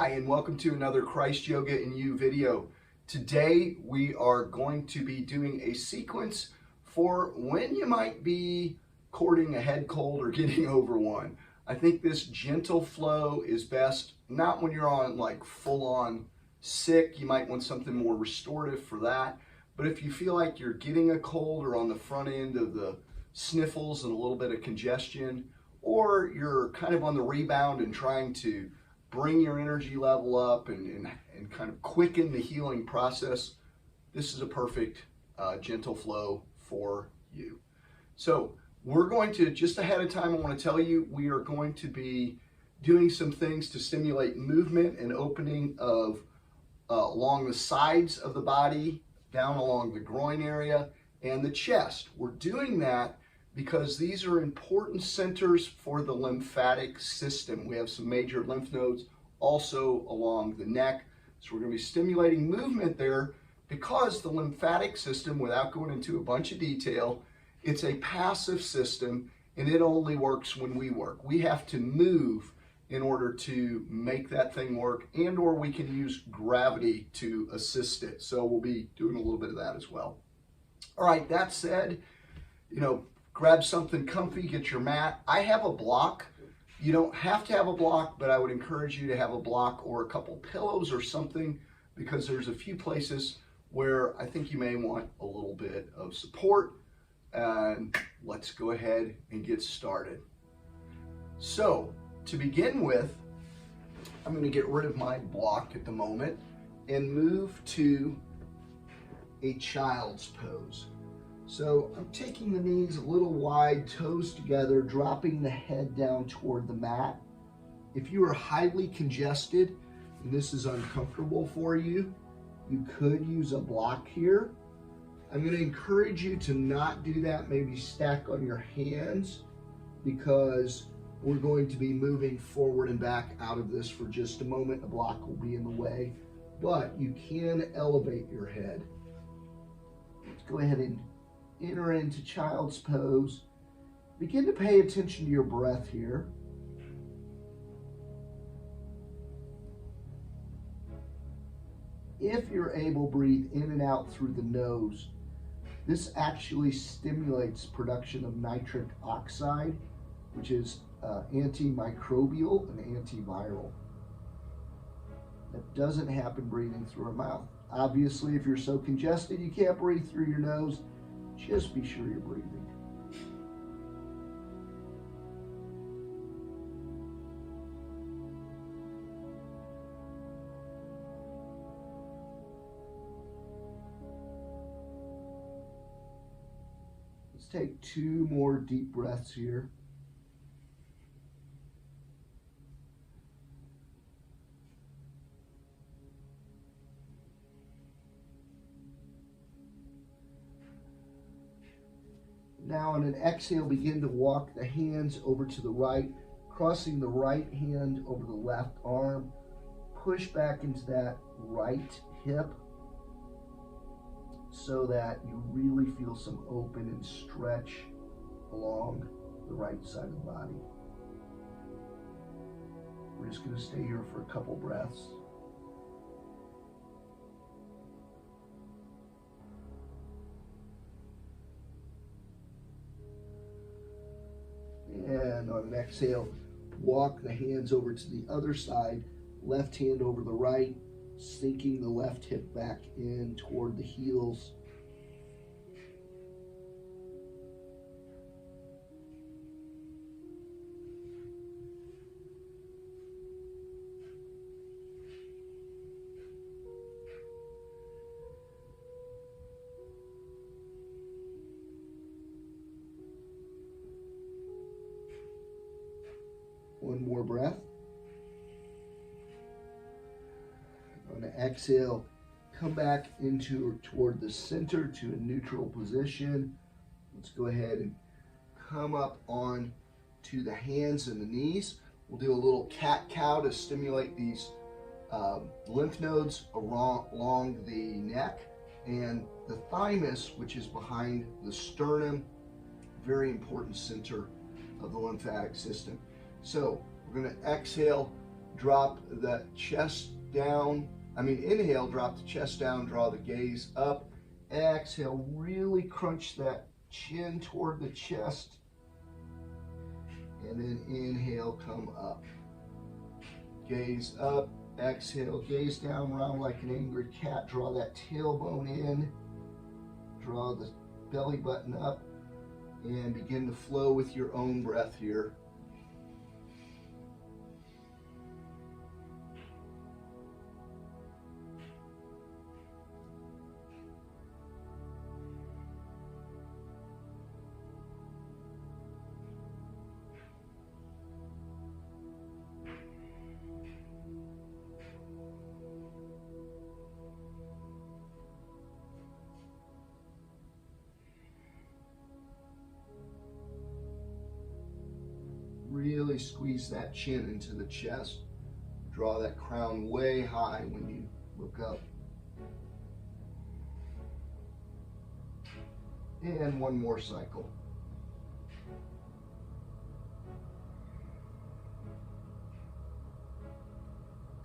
Hi, and welcome to another Christ Yoga in You video. Today we are going to be doing a sequence for when you might be courting a head cold or getting over one. I think this gentle flow is best, not when you're on like full-on sick. You might want something more restorative for that. But if you feel like you're getting a cold or on the front end of the sniffles and a little bit of congestion, or you're kind of on the rebound and trying to bring your energy level up and kind of quicken the healing process, this is a perfect gentle flow for you. So we're going to, just ahead of time, I want to tell you, we are going to be doing some things to stimulate movement and opening of along the sides of the body, down along the groin area and the chest. We're doing that because these are important centers for the lymphatic system. We have some major lymph nodes also along the neck. So we're going to be stimulating movement there because the lymphatic system, without going into a bunch of detail, it's a passive system and it only works when we work. We have to move in order to make that thing work, and or we can use gravity to assist it. So we'll be doing a little bit of that as well. All right, that said, grab something comfy, get your mat. I have a block. You don't have to have a block, but I would encourage you to have a block or a couple pillows or something, because there's a few places where I think you may want a little bit of support. And let's go ahead and get started. So to begin with, I'm going to get rid of my block at the moment and move to a child's pose. So I'm taking the knees a little wide, toes together, dropping the head down toward the mat. If you are highly congested and this is uncomfortable for you, you could use a block here. I'm going to encourage you to not do that, maybe stack on your hands, because we're going to be moving forward and back out of this for just a moment. A block will be in the way, but you can elevate your head. Let's go ahead and enter into child's pose. Begin to pay attention to your breath here. If you're able, breathe in and out through the nose. This actually stimulates production of nitric oxide, which is antimicrobial and antiviral. That doesn't happen breathing through our mouth. Obviously, if you're so congested you can't breathe through your nose, just be sure you're breathing. Let's take 2 more deep breaths here. Now on an exhale, begin to walk the hands over to the right, crossing the right hand over the left arm. Push back into that right hip so that you really feel some open and stretch along the right side of the body. We're just going to stay here for a couple breaths. And on an exhale, walk the hands over to the other side, left hand over the right, sinking the left hip back in toward the heels. One more breath. On the exhale, come back toward the center to a neutral position. Let's go ahead and come up on to the hands and the knees. We'll do a little cat-cow to stimulate these lymph nodes along the neck and the thymus, which is behind the sternum, very important center of the lymphatic system. So we're going to exhale, drop the chest down. Inhale, drop the chest down, draw the gaze up. Exhale, really crunch that chin toward the chest. And then inhale, come up. Gaze up, exhale, gaze down, round like an angry cat. Draw that tailbone in, draw the belly button up, and begin to flow with your own breath here. Really squeeze that chin into the chest. Draw that crown way high when you look up. And one more cycle.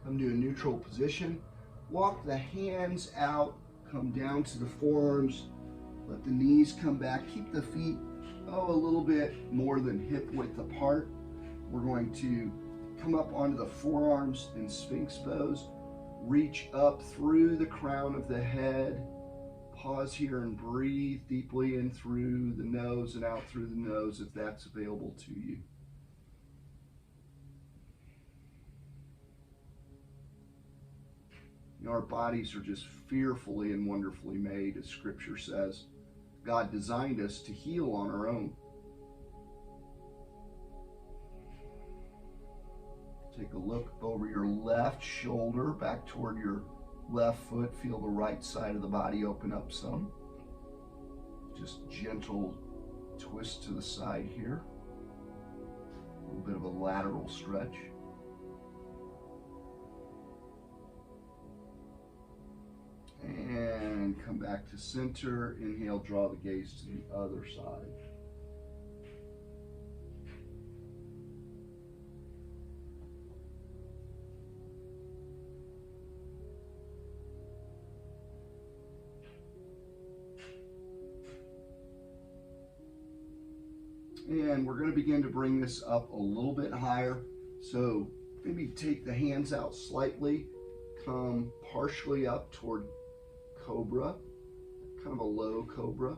Come to a neutral position. Walk the hands out. Come down to the forearms. Let the knees come back. Keep the feet a little bit more than hip width apart. We're going to come up onto the forearms in Sphinx pose. Reach up through the crown of the head. Pause here and breathe deeply in through the nose and out through the nose if that's available to you. Our bodies are just fearfully and wonderfully made, as Scripture says. God designed us to heal on our own. Take a look over your left shoulder, back toward your left foot. Feel the right side of the body open up some. Just gentle twist to the side here. A little bit of a lateral stretch. And come back to center. Inhale, draw the gaze to the other side. And we're going to begin to bring this up a little bit higher. So maybe take the hands out slightly, come partially up toward cobra, kind of a low cobra.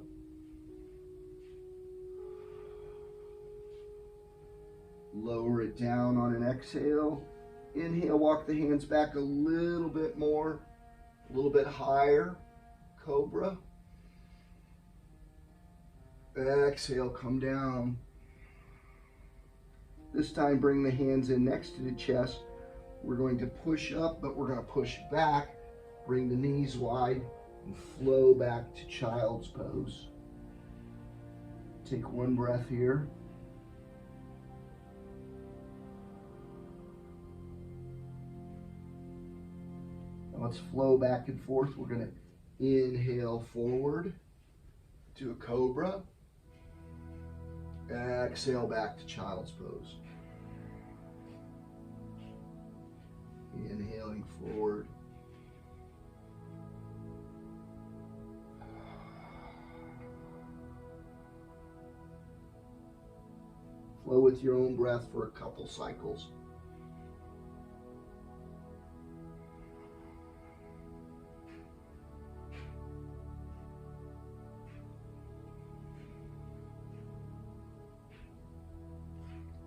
Lower it down on an exhale. Inhale, walk the hands back a little bit more, a little bit higher, cobra. Exhale, come down. This time bring the hands in next to the chest. We're going to push up, but we're going to push back. Bring the knees wide and flow back to child's pose. Take one breath here. Now let's flow back and forth. We're going to inhale forward to a cobra. Exhale back to child's pose. Inhaling forward. Flow with your own breath for a couple cycles.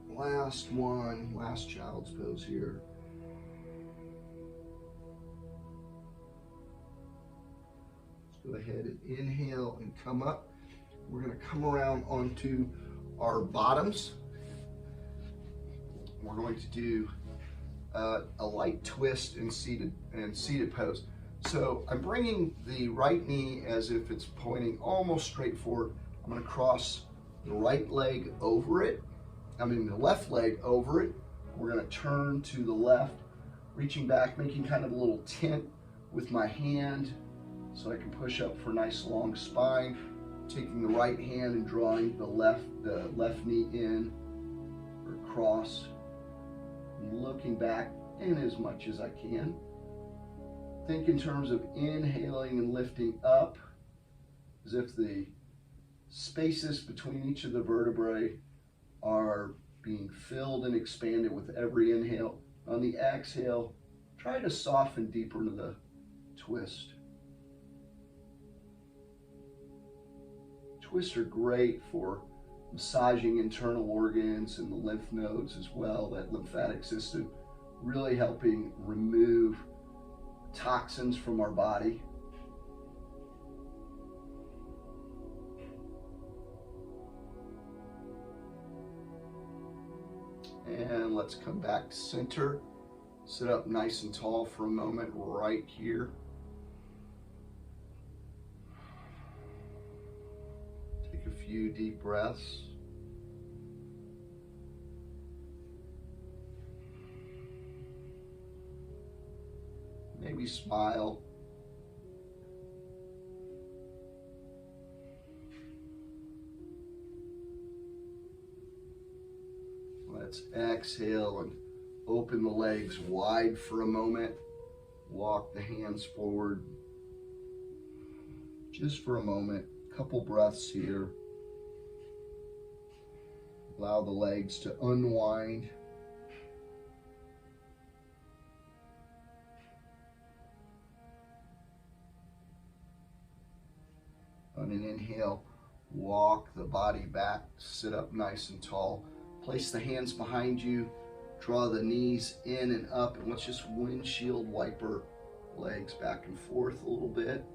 Last one, last child's pose here. Let's go ahead and inhale and come up. We're going to come around onto our bottoms. We're going to do a light twist in seated pose. So I'm bringing the right knee as if it's pointing almost straight forward. I'm going to cross the right leg over it. the left leg over it. We're going to turn to the left, reaching back, making kind of a little tent with my hand so I can push up for a nice long spine. Taking the right hand and drawing the left knee in or across. And looking back in as much as I can. Think in terms of inhaling and lifting up, as if the spaces between each of the vertebrae are being filled and expanded with every inhale. On the exhale, try to soften deeper into the twist. Twists are great for massaging internal organs and the lymph nodes as well, that lymphatic system, really helping remove toxins from our body. And let's come back to center. Sit up nice and tall for a moment right here. Take a few deep breaths. Maybe smile. Let's exhale and open the legs wide for a moment. Walk the hands forward. Just for a moment, a couple breaths here. Allow the legs to unwind. On an inhale, walk the body back, sit up nice and tall. Place the hands behind you, draw the knees in and up, and let's just windshield wiper legs back and forth a little bit.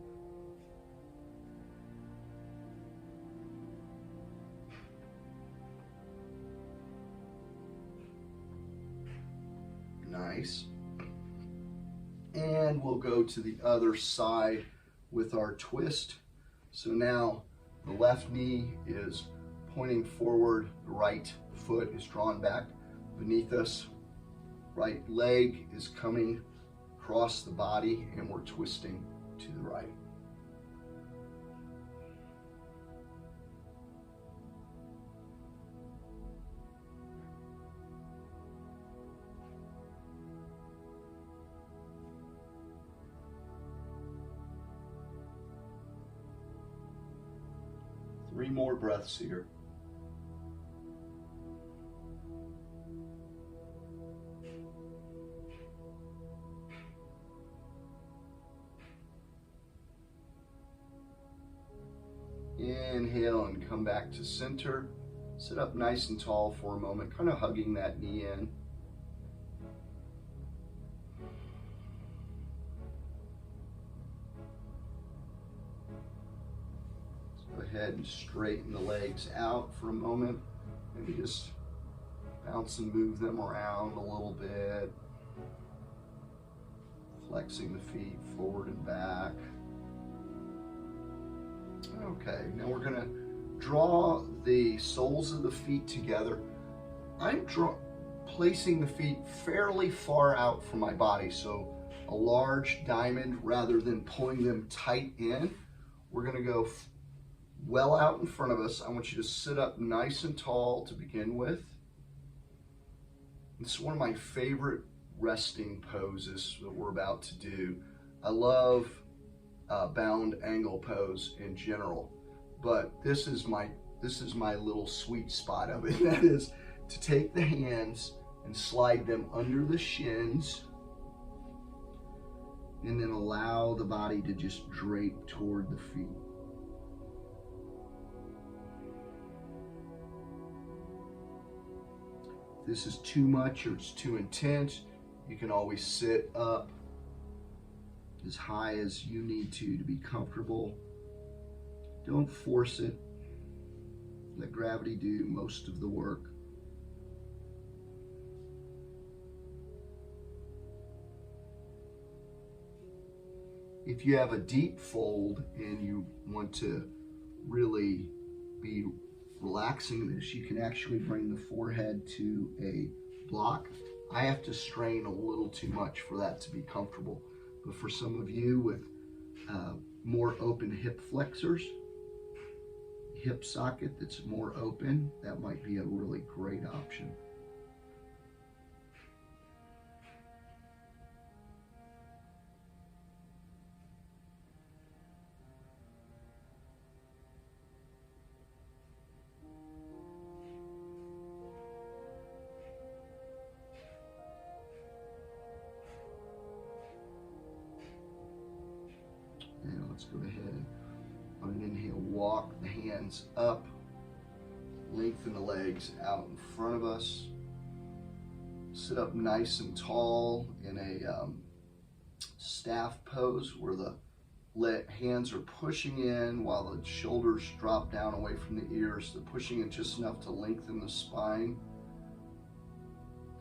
Nice. And we'll go to the other side with our twist. So now the left knee is pointing forward, the right foot is drawn back beneath us, right leg is coming across the body, and we're twisting to the right. Three more breaths here. Inhale and come back to center. Sit up nice and tall for a moment, kind of hugging that knee in. Go ahead and straighten the legs out for a moment. Maybe just bounce and move them around a little bit. Flexing the feet forward and back. Okay, now we're going to draw the soles of the feet together. I'm placing the feet fairly far out from my body, so a large diamond rather than pulling them tight in. We're going to go well out in front of us. I want you to sit up nice and tall to begin with. This is one of my favorite resting poses that we're about to do. I love bound angle pose in general, but this is my little sweet spot of it. That is to take the hands and slide them under the shins, and then allow the body to just drape toward the feet. If this is too much or it's too intense, you can always sit up as high as you need to be comfortable. Don't force it. Let gravity do most of the work. If you have a deep fold and you want to really be relaxing this, you can actually bring the forehead to a block. I have to strain a little too much for that to be comfortable. But for some of you with more open hip flexors, hip socket that's more open, that might be a really great option. exhale, let's go ahead. On an inhale, walk the hands up, lengthen the legs out in front of us. Sit up nice and tall in a staff pose where the hands are pushing in while the shoulders drop down away from the ears. They're pushing in just enough to lengthen the spine.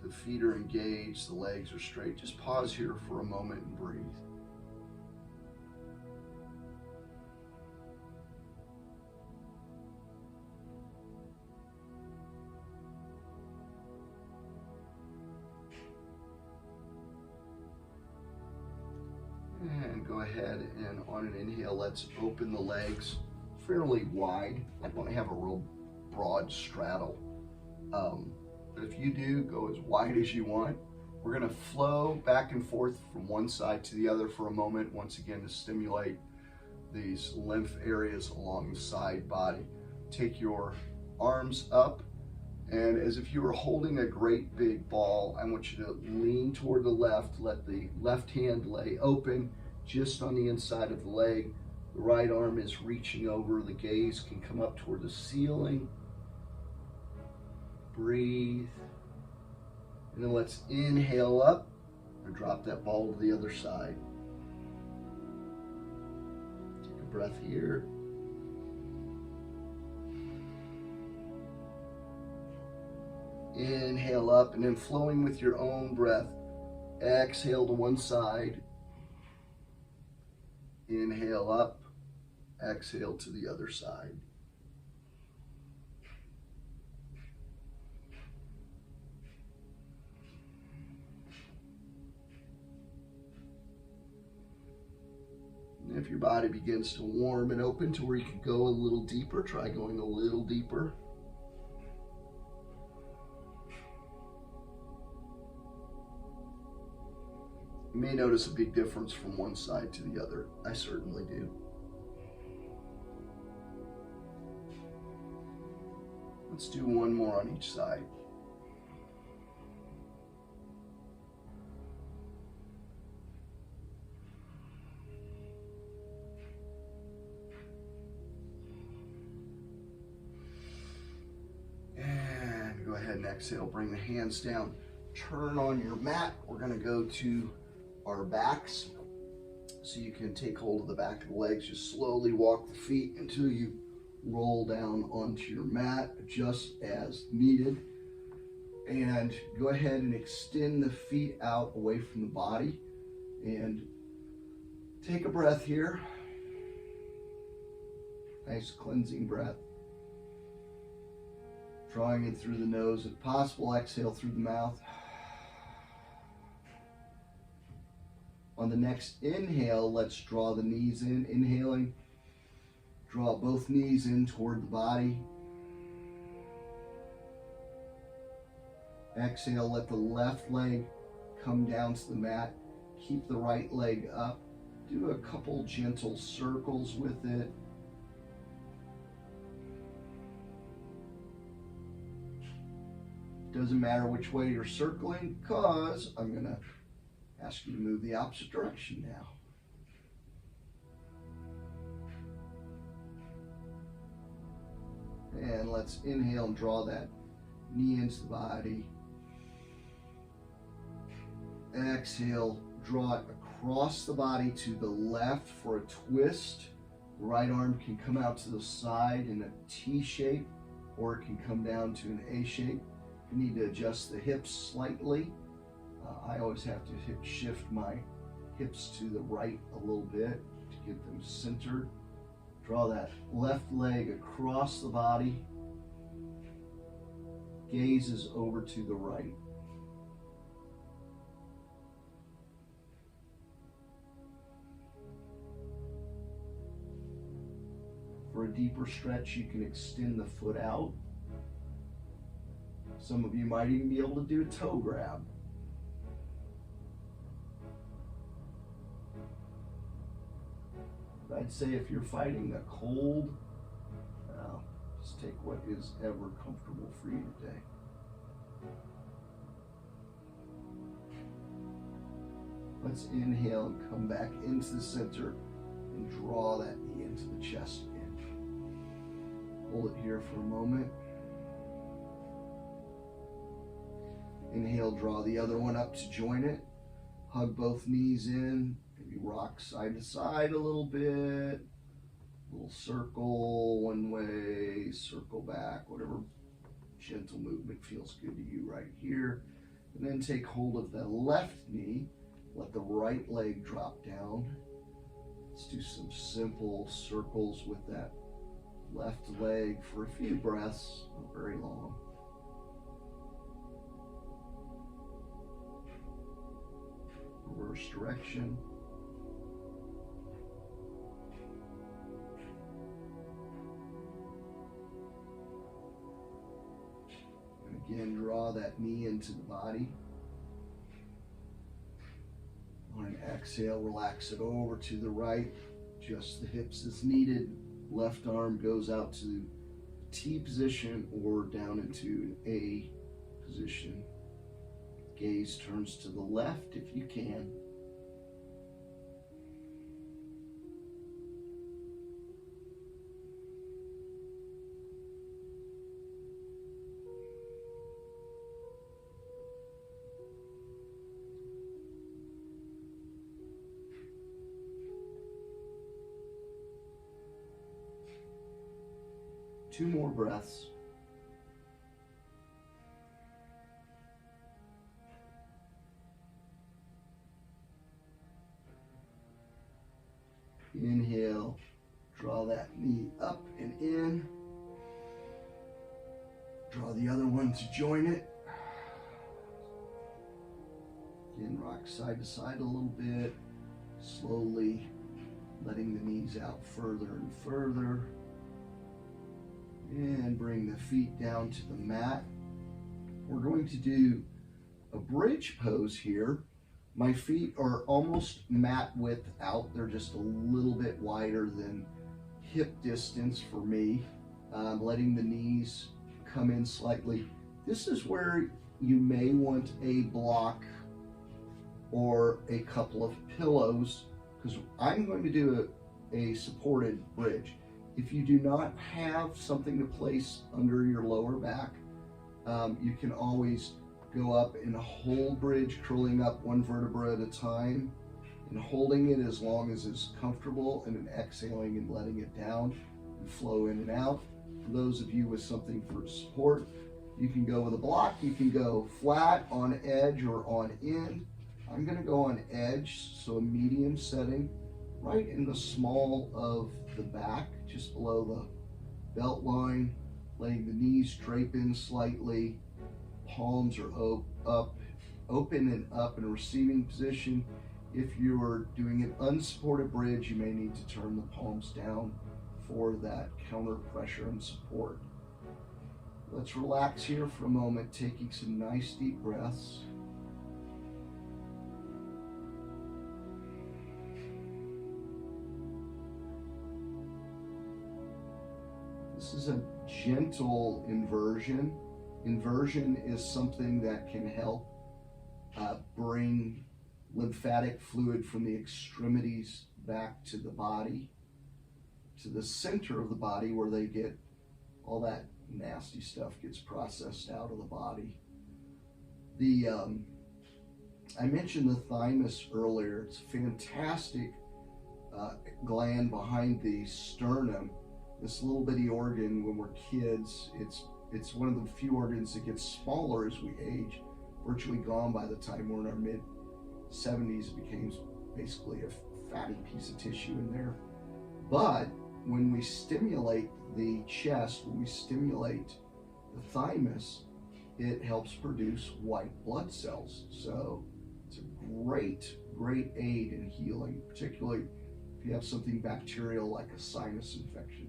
The feet are engaged, the legs are straight. Just pause here for a moment and breathe. And go ahead and on an inhale, let's open the legs fairly wide. I want to have a real broad straddle. But if you do, go as wide as you want. We're going to flow back and forth from one side to the other for a moment, once again to stimulate these lymph areas along the side body. Take your arms up, and as if you were holding a great big ball, I want you to lean toward the left. Let the left hand lay open just on the inside of the leg. The right arm is reaching over. The gaze can come up toward the ceiling. Breathe. And then let's inhale up and drop that ball to the other side. Take a breath here. Inhale up, and then flowing with your own breath, exhale to one side. Inhale up, exhale to the other side. And if your body begins to warm and open to where you can go a little deeper, try going a little deeper. You may notice a big difference from one side to the other. I certainly do. Let's do one more on each side. And go ahead and exhale. Bring the hands down. Turn on your mat. We're going to go to our backs, so you can take hold of the back of the legs. Just slowly walk the feet until you roll down onto your mat, just as needed. And go ahead and extend the feet out away from the body, and take a breath here. Nice cleansing breath. Drawing in through the nose. If possible, exhale through the mouth. On the next inhale, let's draw the knees in. Inhaling, draw both knees in toward the body. Exhale, let the left leg come down to the mat. Keep the right leg up. Do a couple gentle circles with it. Doesn't matter which way you're circling, because I'm going to ask you to move the opposite direction now. And let's inhale and draw that knee into the body. Exhale, draw it across the body to the left for a twist. The right arm can come out to the side in a T shape, or it can come down to an A shape. You need to adjust the hips slightly. I always have to shift my hips to the right a little bit to get them centered. Draw that left leg across the body. Gaze is over to the right. For a deeper stretch, you can extend the foot out. Some of you might even be able to do a toe grab. I'd say if you're fighting a cold, just take what is ever comfortable for you today. Let's inhale and come back into the center. And draw that knee into the chest again. Hold it here for a moment. Inhale, draw the other one up to join it. Hug both knees in. Maybe rock side to side a little bit. Little circle one way, circle back, whatever gentle movement feels good to you right here. And then take hold of the left knee. Let the right leg drop down. Let's do some simple circles with that left leg for a few breaths, not very long. Reverse direction. And again, draw that knee into the body. On an exhale, relax it over to the right, just the hips as needed. Left arm goes out to T position or down into an A position. Gaze turns to the left if you can. Two more breaths. Inhale, draw that knee up and in. Draw the other one to join it. Again, rock side to side a little bit, slowly letting the knees out further and further. And bring the feet down to the mat. We're going to do a bridge pose here. My feet are almost mat width out. They're just a little bit wider than hip distance for me. Letting the knees come in slightly. This is where you may want a block or a couple of pillows, because I'm going to do a supported bridge. If you do not have something to place under your lower back, you can always go up in a whole bridge, curling up one vertebra at a time and holding it as long as it's comfortable, and then exhaling and letting it down and flow in and out. For those of you with something for support, you can go with a block, you can go flat, on edge, or on end. I'm going to go on edge, so a medium setting, right in the small of the back, just below the belt line, letting the knees drape in slightly. Palms are open and up in a receiving position. If you're doing an unsupported bridge, you may need to turn the palms down for that counter pressure and support. Let's relax here for a moment, taking some nice deep breaths. This is a gentle inversion. Inversion is something that can help bring lymphatic fluid from the extremities back to the body, to the center of the body, where they get all that nasty stuff gets processed out of the body. I mentioned the thymus earlier. It's a fantastic gland behind the sternum. This little bitty organ, when we're kids, it's one of the few organs that gets smaller as we age, virtually gone by the time we're in our mid-70s. It becomes basically a fatty piece of tissue in there. But when we stimulate the chest, when we stimulate the thymus, it helps produce white blood cells. So it's a great aid in healing, particularly if you have something bacterial like a sinus infection.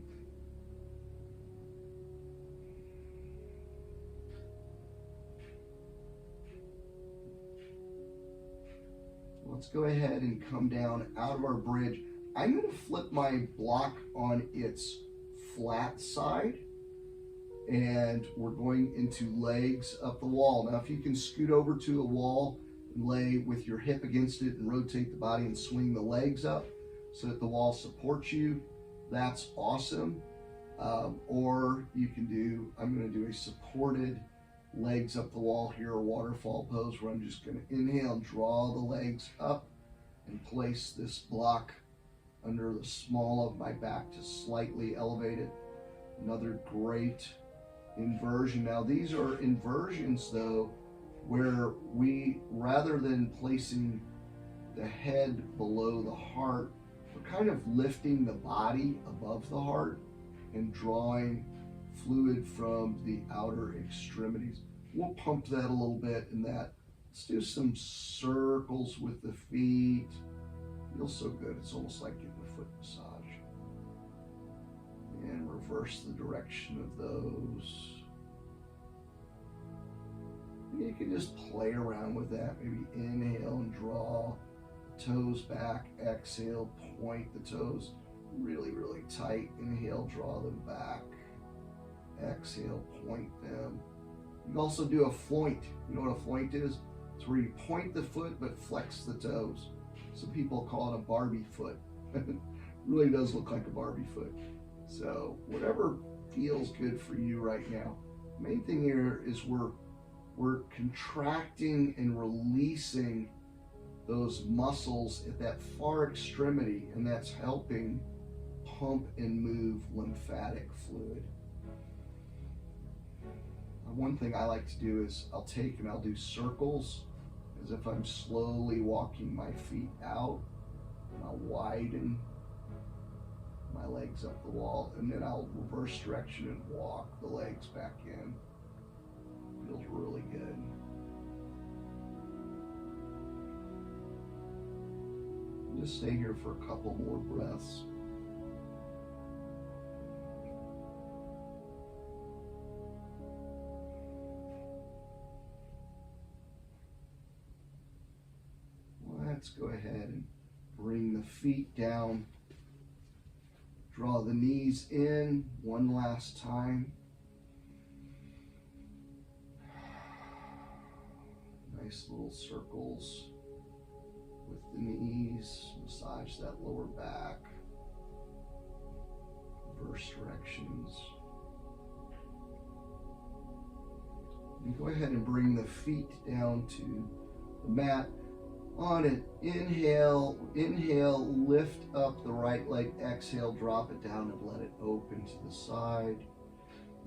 Let's go ahead and come down out of our bridge. I'm going to flip my block on its flat side, and we're going into legs up the wall. Now, if you can scoot over to a wall and lay with your hip against it and rotate the body and swing the legs up, so that the wall supports you. That's awesome. Or you can do, I'm going to do a supported legs up the wall here, a waterfall pose, where I'm just going to inhale and draw the legs up and place this block under the small of my back to slightly elevate it. Another great inversion. Now these are inversions though, where we, rather than placing the head below the heart, we're kind of lifting the body above the heart and drawing fluid from the outer extremities. We'll pump that a little bit in that. Let's do some circles with the feet. Feels so good. It's almost like getting a foot massage. And reverse the direction of those. You can just play around with that. Maybe inhale and draw the toes back. Exhale, point the toes really, really tight. Inhale, draw them back. Exhale, point them. You can also do a floint. You know what a floint is? It's where you point the foot but flex the toes. Some people call it a Barbie foot. It really does look like a Barbie foot. So whatever feels good for you right now. Main thing here is we're contracting and releasing those muscles at that far extremity, and that's helping pump and move lymphatic fluid. One thing I like to do is I'll take and I'll do circles as if I'm slowly walking my feet out, and I'll widen my legs up the wall, and then I'll reverse direction and walk the legs back in. Feels really good. Just stay here for a couple more breaths. Let's go ahead and bring the feet down. Draw the knees in one last time. Nice little circles with the knees. Massage that lower back. Reverse directions. And go ahead and bring the feet down to the mat. On it, inhale, lift up the right leg, exhale, drop it down and let it open to the side.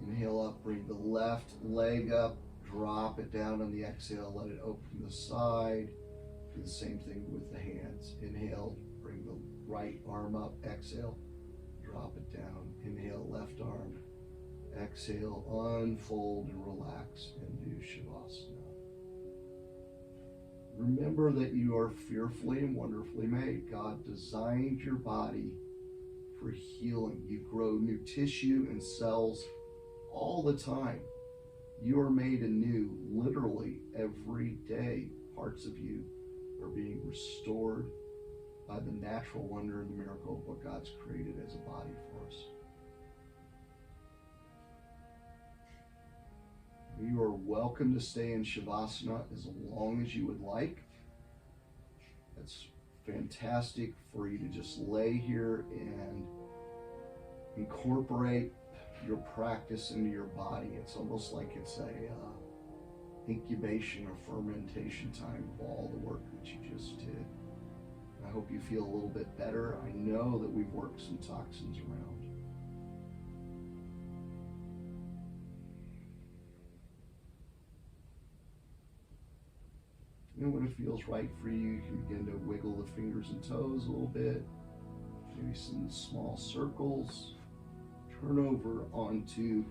Inhale up, bring the left leg up, drop it down on the exhale, let it open to the side. Do the same thing with the hands. Inhale, bring the right arm up, exhale, drop it down. Inhale, left arm, exhale, unfold and relax and do Shavasana. Remember that you are fearfully and wonderfully made. God designed your body for healing. You grow new tissue and cells all the time. You are made anew literally every day. Parts of you are being restored by the natural wonder and the miracle of what God's created as a body for us. You are welcome to stay in Shavasana as long as you would like. It's fantastic for you to just lay here and incorporate your practice into your body. It's almost like it's a incubation or fermentation time of all the work that you just did. I hope you feel a little bit better. I know that we've worked some toxins around. And when it feels right for you, you can begin to wiggle the fingers and toes a little bit. Maybe some small circles. Turn over onto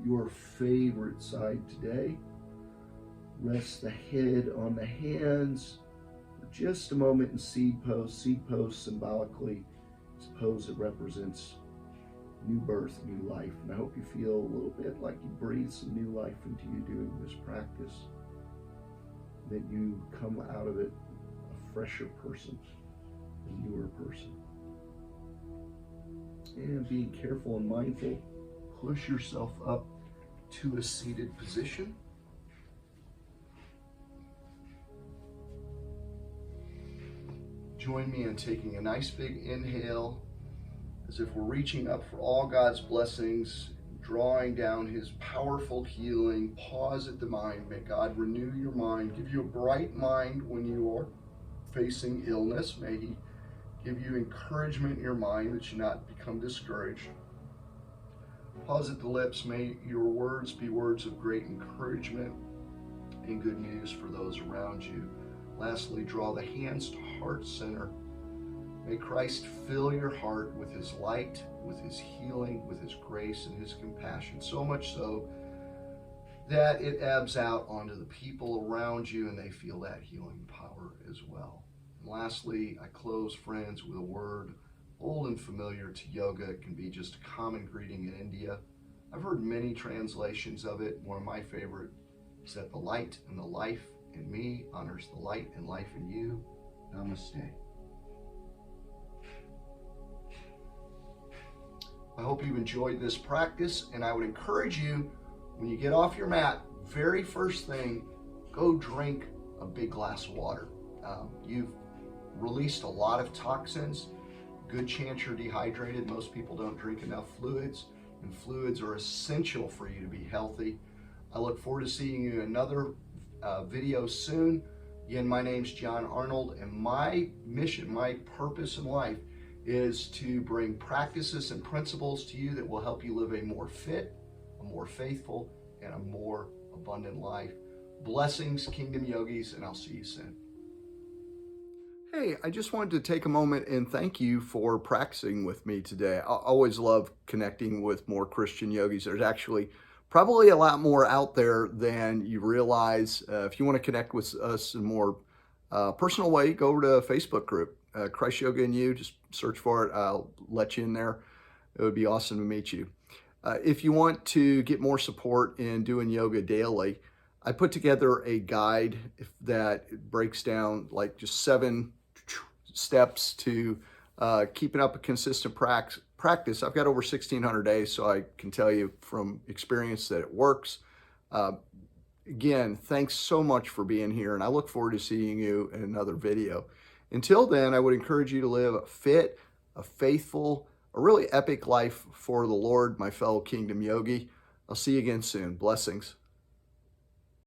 your favorite side today. Rest the head on the hands for just a moment in seed pose. Seed pose symbolically is a pose that represents new birth, new life. And I hope you feel a little bit like you breathe some new life into you doing this practice. That you come out of it a fresher person, a newer person. And being careful and mindful, push yourself up to a seated position. Join me in taking a nice big inhale, as if we're reaching up for all God's blessings, drawing down his powerful healing. Pause at the mind. May God renew your mind, give you a bright mind when you are facing illness. May he give you encouragement in your mind that you not become discouraged. Pause at the lips. May your words be words of great encouragement and good news for those around you. Lastly, draw the hands to heart center. May Christ fill your heart with his light, with his healing, with his grace and his compassion, so much so that it ebbs out onto the people around you and they feel that healing power as well. And lastly, I close, friends, with a word old and familiar to yoga. It can be just a common greeting in India. I've heard many translations of it. One of my favorite is that the light and the life in me honors the light and life in you. Namaste. I hope you've enjoyed this practice, and I would encourage you, when you get off your mat, very first thing, go drink a big glass of water. You've released a lot of toxins. Good chance you're dehydrated. Most people don't drink enough fluids, and fluids are essential for you to be healthy. I look forward to seeing you in another video soon. Again, my name's John Arnold, and my mission, my purpose in life is to bring practices and principles to you that will help you live a more fit, a more faithful, and a more abundant life. Blessings, Kingdom Yogis, and I'll see you soon. Hey, I just wanted to take a moment and thank you for practicing with me today. I always love connecting with more Christian yogis. There's actually probably a lot more out there than you realize. If you want to connect with us in a more personal way, go over to a Facebook group, Christ Yoga and You. Just search for it. I'll let you in there. It would be awesome to meet you. If you want to get more support in doing yoga daily, I put together a guide that breaks down like just 7 steps to keeping up a consistent practice. I've got over 1,600 days, so I can tell you from experience that it works. Again, thanks so much for being here, and I look forward to seeing you in another video. Until then, I would encourage you to live a fit, a faithful, a really epic life for the Lord, my fellow Kingdom Yogi. I'll see you again soon. Blessings.